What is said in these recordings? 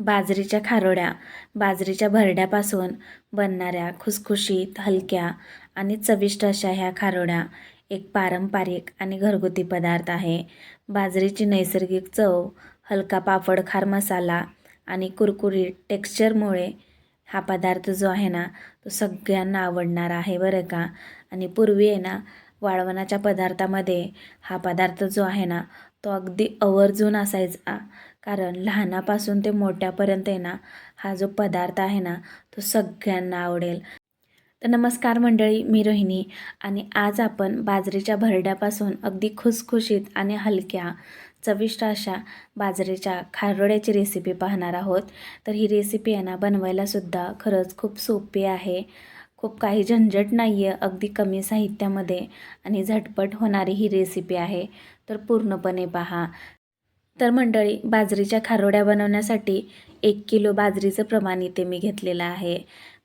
बाजरीच्या खारोड्या बाजरीच्या भरड्यापासून बनणाऱ्या खुसखुशीत, हलक्या आणि चविष्ट अशा ह्या खारोड्या एक पारंपरिक आणि घरगुती पदार्थ आहे. बाजरीची नैसर्गिक चव, हलका पापड खार मसाला आणि कुरकुरीत टेक्स्चरमुळे हा पदार्थ जो आहे ना, तो सगळ्यांना आवडणार आहे बरं का. आणि पूर्वी आहे ना, वाळवणाच्या पदार्थामध्ये हा पदार्थ जो आहे ना, तो अगदी आवर्जून असायचा. कारण लहानापासून ते मोठ्यापर्यंत आहे ना, हा जो पदार्थ आहे ना, तो सगळ्यांना आवडेल. तर नमस्कार मंडळी, मी रोहिणी आणि आज आपण बाजरीच्या भरड्यापासून अगदी खुसखुशीत आणि हलक्या चविष्ट अशा बाजरीच्या खारोड्याची रेसिपी पाहणार आहोत. तर ही रेसिपी आहे ना, बनवायलासुद्धा खरंच खूप सोपी आहे. खूप काही झंझट नाही आहे, अगदी कमी साहित्यामध्ये आणि झटपट होणारी ही रेसिपी आहे. तर पूर्णपणे पहा. तर मंडळी, बाजरीच्या खारोड्या बनवण्यासाठी 1 किलो बाजरीचं प्रमाण इथे मी घेतलेलं आहे.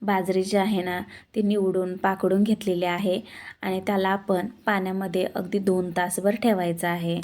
बाजरी जी आहे ना, ती निवडून पाकडून घेतलेली आहे आणि त्याला आपण पाण्यामध्ये अगदी 2 तासभर ठेवायचं आहे.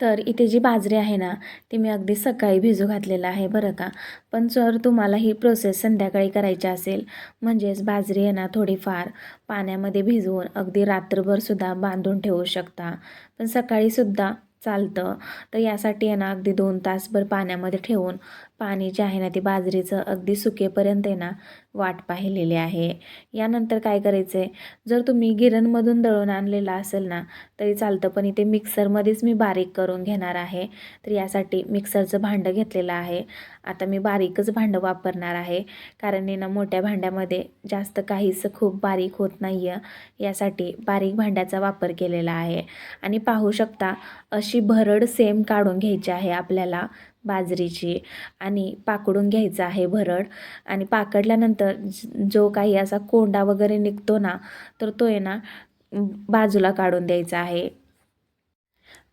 तर इथे जी बाजरी आहे ना, ती मी अगदी सकाळी भिजू घातलेलं आहे बरं का. पण जर तुम्हाला ही प्रोसेस संध्याकाळी करायची असेल, म्हणजेच बाजरी आहे ना थोडीफार पाण्यामध्ये भिजवून अगदी रात्रभरसुद्धा बांधून ठेवू शकता. पण सकाळीसुद्धा चालतं. तर यासाठी आहे ना, अगदी 2 तासभर पाण्यामध्ये ठेवून पाणी जे आहे ना, ते बाजरीचं अगदी सुकेपर्यंत आहे ना, वाट पाहिलेली आहे. यानंतर काय करायचं आहे, जर तुम्ही गिरणमधून दळून आणलेला असेल ना, तरी चालतं. पण इथे मिक्सरमध्येच मी बारीक करून घेणार आहे. तर यासाठी मिक्सरचं भांडं घेतलेलं आहे. आता मी बारीकच भांडं वापरणार आहे. कारण आहे ना, मोठ्या भांड्यामध्ये जास्त काहीच खूप बारीक होत नाही आहे. यासाठी बारीक भांड्याचा वापर केलेला आहे. आणि पाहू शकता, अशी भरड सेम काढून घ्यायची आहे आपल्याला बाजरीची आणि पाकडून घ्यायचं आहे भरड. आणि पाकडल्यानंतर जो काही असा कोंडा वगैरे निघतो ना, तर तो आहे ना बाजूला काढून द्यायचा आहे.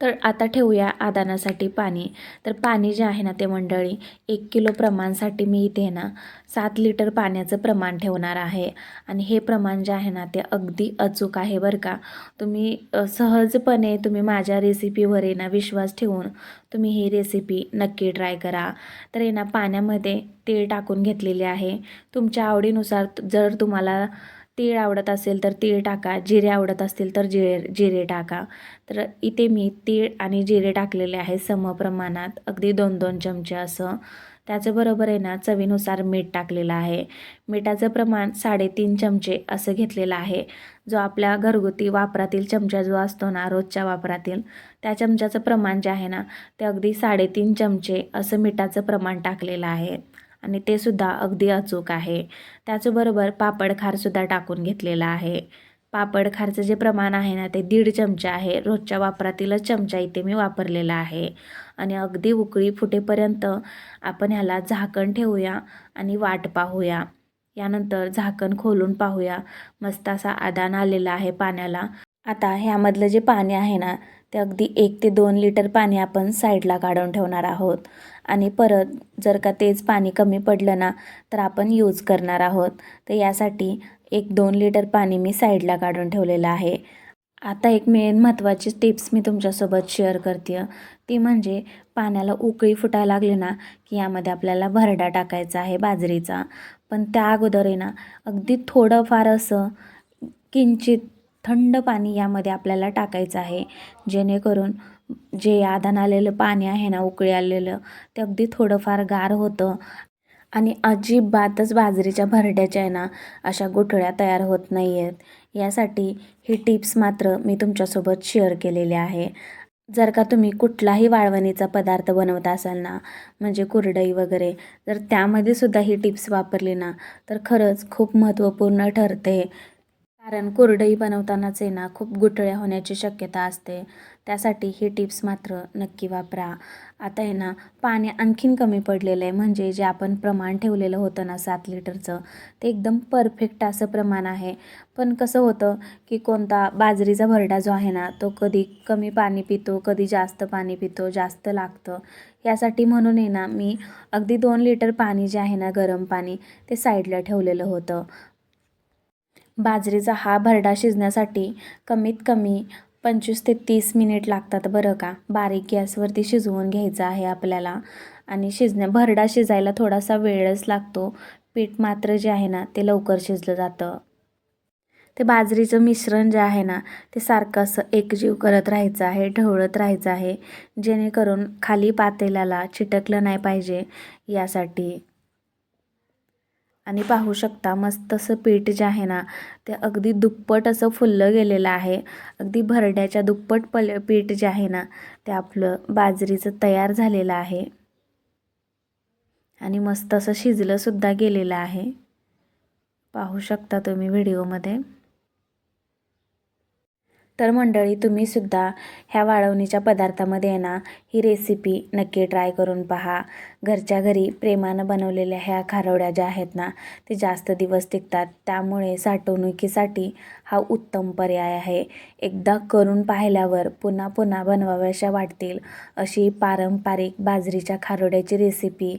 तर आता ठेवूया आदानासाठी पाणी. तर पाणी जे आहे ना, ते मंडळी 1 किलो प्रमाणसाठी मी इथे ना 7 लिटर पाण्याचं प्रमाण ठेवणार आहे. आणि हे प्रमाण जे आहे ना, ते अगदी अचूक आहे बरं का. तुम्ही सहजपणे तुम्ही माझ्या रेसिपीवर आहे ना विश्वास ठेवून तुम्ही ही रेसिपी नक्की ट्राय करा. तर आहे ना, पाण्यामध्ये तीळ टाकून घेतलेले आहे. तुमच्या आवडीनुसार जर तुम्हाला तीळ आवडत असेल तर तीळ टाका, जिरे आवडत असतील तर जिरे टाका. तर इथे मी तीळ आणि जिरे टाकलेले आहे समप्रमाणात, अगदी 2-2 चमचे असं. त्याच्याबरोबर आहे ना, चवीनुसार मीठ टाकलेलं आहे. मिठाचं प्रमाण 3.5 चमचे असं घेतलेलं आहे. जो आपल्या घरगुती वापरातील चमचा जो असतो ना, रोजच्या वापरातील, त्या चमच्याचं प्रमाण जे आहे ना, ते अगदी 3.5 चमचे असं मिठाचं प्रमाण टाकलेलं आहे. आणि ते सुद्धा अगदी अचूक आहे. त्याचबरोबर पापड खारसुद्धा टाकून घेतलेला आहे. पापड खारचं जे प्रमाण आहे ना, ते 1.5 चमचा आहे. रोजच्या वापरातीलच चमचा इथे मी वापरलेला आहे. आणि अगदी उकळी फुटेपर्यंत आपण ह्याला झाकण ठेवूया आणि वाट पाहूया. यानंतर झाकण खोलून पाहूया, मस्त असा आदान आलेला आहे पाण्याला. आता ह्यामधलं जे पाणी आहे ना, ते अगदी 1 ते 2 लिटर पाणी आपण साईडला काढून ठेवणार आहोत. आणि परत जर का तेच पाणी कमी पडलं ना, तर आपण यूज करणार आहोत. तर यासाठी 1-2 लिटर पाणी मी साईडला काढून ठेवलेलं आहे. आता एक मेन महत्त्वाची टिप्स मी तुमच्यासोबत शेअर करते आहे. ती म्हणजे पाण्याला उकळी फुटायला लागली ना, की यामध्ये आपल्याला भरडा टाकायचा आहे बाजरीचा. पण त्या अगोदर आहे ना, अगदी थोडंफार असं किंचित थंड पाणी यामध्ये आपल्याला टाकायचं आहे. जेणेकरून जे आदान आलेलं पाणी आहे ना, उकळी आलेलं, ते अगदी थोडंफार गार होतं. आणि अजिबातच बाजरीच्या भरड्याच्या आहे ना, अशा गुठळ्या तयार होत नाही आहेत. यासाठी ही टिप्स मात्र मी तुमच्यासोबत शेअर केलेली आहे. जर का तुम्ही कुठलाही वाळवणीचा पदार्थ बनवत असाल ना, म्हणजे कुरडई वगैरे, तर त्यामध्ये सुद्धा ही टिप्स वापरली ना, तर खरंच खूप महत्त्वपूर्ण ठरते. कारण कुरडई बनवतानाच आहे ना, खूप गुठळ्या होण्याची शक्यता असते. त्यासाठी ही टिप्स मात्र नक्की वापरा. आता आहे ना, पाणी आणखीन कमी पडलेलं आहे. म्हणजे जे आपण प्रमाण ठेवलेलं होतं ना 7 लिटरचं, ते एकदम परफेक्ट असं प्रमाण आहे. पण कसं होतं, की कोणता बाजरीचा भरडा जो आहे ना, तो कधी कमी पाणी पितो, कधी जास्त पाणी पितो, जास्त लागतं. यासाठी म्हणून आहे ना, मी अगदी 2 लिटर पाणी जे आहे ना, गरम पाणी, ते साईडला ठेवलेलं होतं. बाजरीचा हा भरडा शिजण्यासाठी कमीत कमी 25 ते 30 मिनिट लागतात बरं का. बारीक गॅसवरती शिजवून घ्यायचं आहे आपल्याला. आणि भरडा शिजायला थोडासा वेळच लागतो. पीठ मात्र जे आहे ना ते लवकर शिजलं जातं. ते बाजरीचं मिश्रण जे आहे ना ते सारखं असं एकजीव करत राहायचं आहे, ढवळत राहायचं आहे, जेणेकरून खाली पातेल्याला चिटकलं नाही पाहिजे यासाठी. आणि पाहू शकता मस्त असं पीठ जे आहे ना ते अगदी दुप्पट असं फुललं गेलेलं आहे. अगदी भरड्याच्या दुप्पट पीठ जे आहे ना ते आपलं बाजरीचं तयार झालेलं आहे. आणि मस्त असं शिजलं सुद्धा गेलेलं आहे. पाहू शकता तुम्ही व्हिडिओमध्ये. तर मंडळी तुम्ही सुद्धा ह्या वाळवणीच्या पदार्थामध्ये आहे ना ही रेसिपी नक्की ट्राय करून पहा. घरच्या घरी प्रेमानं बनवलेल्या ह्या खारवड्या ज्या आहेत ना ते जास्त दिवस टिकतात. त्यामुळे साठवणुकीसाठी हा उत्तम पर्याय आहे. एकदा करून पाहिल्यावर पुन्हा पुन्हा बनवाव्याशा वाटतील अशी पारंपरिक बाजरीच्या खारवड्याची रेसिपी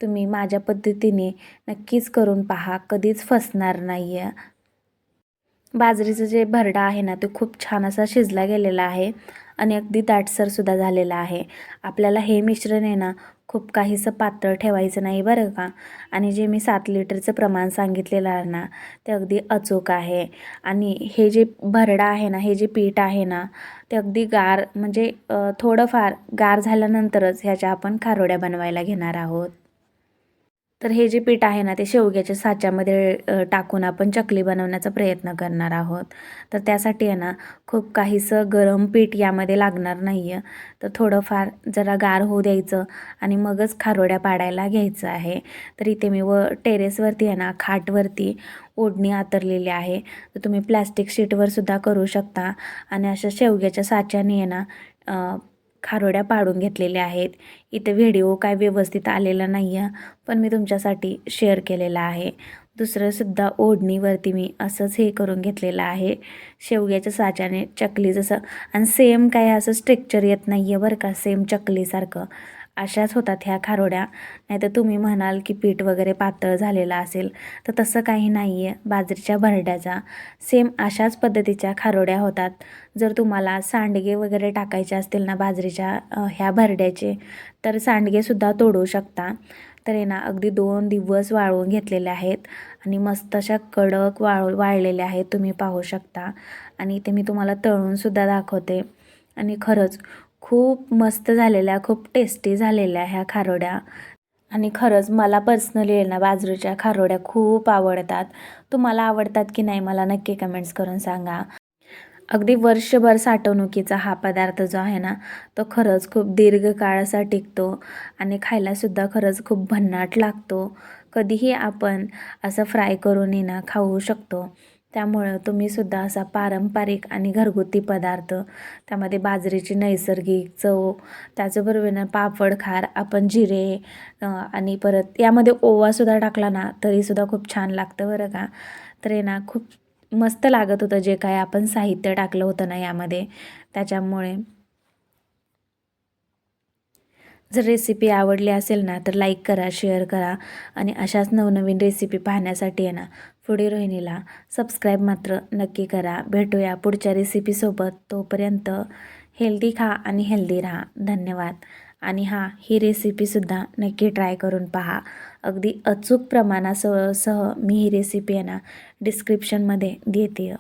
तुम्ही माझ्या पद्धतीने नक्कीच करून पहा. कधीच फसणार नाही आहे. बाजरीचं जे भरडा आहे ना तो खूप छान असा शिजला गेलेला आहे आणि अगदी दाटसरसुद्धा झालेला आहे. आपल्याला हे मिश्रण आहे ना खूप काहीसं पातळ ठेवायचं नाही बरं का. आणि जे मी 7 लिटरचं प्रमाण सांगितलेलं आहे ना ते अगदी अचूक आहे. आणि हे जे भरडा आहे ना, हे जे पीठ आहे ना ते अगदी गार म्हणजे थोडंफार गार झाल्यानंतरच ह्याच्या आपण खारोड्या बनवायला घेणार आहोत. तर हे जे पीठ आहे ना ते शेवग्याच्या साच्यामध्ये टाकून आपण चकली बनवण्याचा प्रयत्न करणार आहोत. तर त्यासाठी आहे ना खूप काहीसं गरम पीठ यामध्ये लागणार नाही आहे. तर थोडंफार जरा गार होऊ द्यायचं आणि मगच खारोड्या पाडायला घ्यायचं आहे. तर इथे मी टेरेसवरती आहे ना खाटवरती ओढणी आतरलेली आहे. तर तुम्ही प्लॅस्टिक शीटवर सुद्धा करू शकता. आणि अशा शेवग्याच्या साच्याने आहे ना खारोड्या पाडून घेतलेल्या आहेत. इथे व्हिडिओ काय व्यवस्थित आलेला नाही आहे, पण मी तुमच्यासाठी शेअर केलेला आहे. दुसरंसुद्धा ओढणीवरती मी असंच हे करून घेतलेलं आहे शेवग्याच्या साच्याने चकली जसं. आणि सेम काय असं स्ट्रक्चर येत नाही आहे बरं का, सेम चकलीसारखं अशाच होतात ह्या खारोड्या. नाहीतर तुम्ही म्हणाल की पीठ वगैरे पातळ झालेलं असेल, तर तसं काही नाही आहे. बाजरीच्या भरड्याचा सेम अशाच पद्धतीच्या खारोड्या होतात. जर तुम्हाला सांडगे वगैरे टाकायचे असतील ना बाजरीच्या ह्या भरड्याचे, तर सांडगेसुद्धा तोडू शकता. तर आहे ना अगदी 2 दिवस वाळवून घेतलेले आहेत आणि मस्त अशा कडक वाळलेल्या आहेत तुम्ही पाहू शकता. आणि इथे मी तुम्हाला तळूनसुद्धा दाखवते. आणि खरंच खूप मस्त झालेल्या, खूप टेस्टी झालेल्या ह्या खारोड्या. आणि खरंच मला पर्सनली आहे ना बाजरीच्या खारोड्या खूप आवडतात. तुम्हाला आवडतात की नाही मला नक्की कमेंट्स करून सांगा. अगदी वर्षभर साठवणुकीचा हा पदार्थ जो आहे ना तो खरंच खूप दीर्घकाळ असा टिकतो आणि खायलासुद्धा खरंच खूप भन्नाट लागतो. कधीही आपण असं फ्राय करून ना खाऊ शकतो. त्यामुळं तुम्हीसुद्धा असा पारंपरिक आणि घरगुती पदार्थ, त्यामध्ये बाजरीची नैसर्गिक चव, त्याचबरोबर पापड खार, आपण जिरे आणि परत यामध्ये ओवासुद्धा टाकला ना तरीसुद्धा खूप छान लागतं बरं का. तर आहे ना खूप मस्त लागत होतं जे काय आपण साहित्य टाकलं होतं ना यामध्ये, त्याच्यामुळे. जर रेसिपी आवडली असेल ना तर लाईक करा, शेअर करा आणि अशाच नवनवीन रेसिपी पाहण्यासाठी आहे ना फूडी रोहिणीला सबस्क्राईब मात्र नक्की करा. भेटूया पुढच्या रेसिपीसोबत. तोपर्यंत हेल्दी खा आणि हेल्दी राहा. धन्यवाद. आणि ही रेसिपीसुद्धा नक्की ट्राय करून पहा. अगदी अचूक प्रमाणासह मी ही रेसिपी आहे ना डिस्क्रिप्शनमध्ये देते.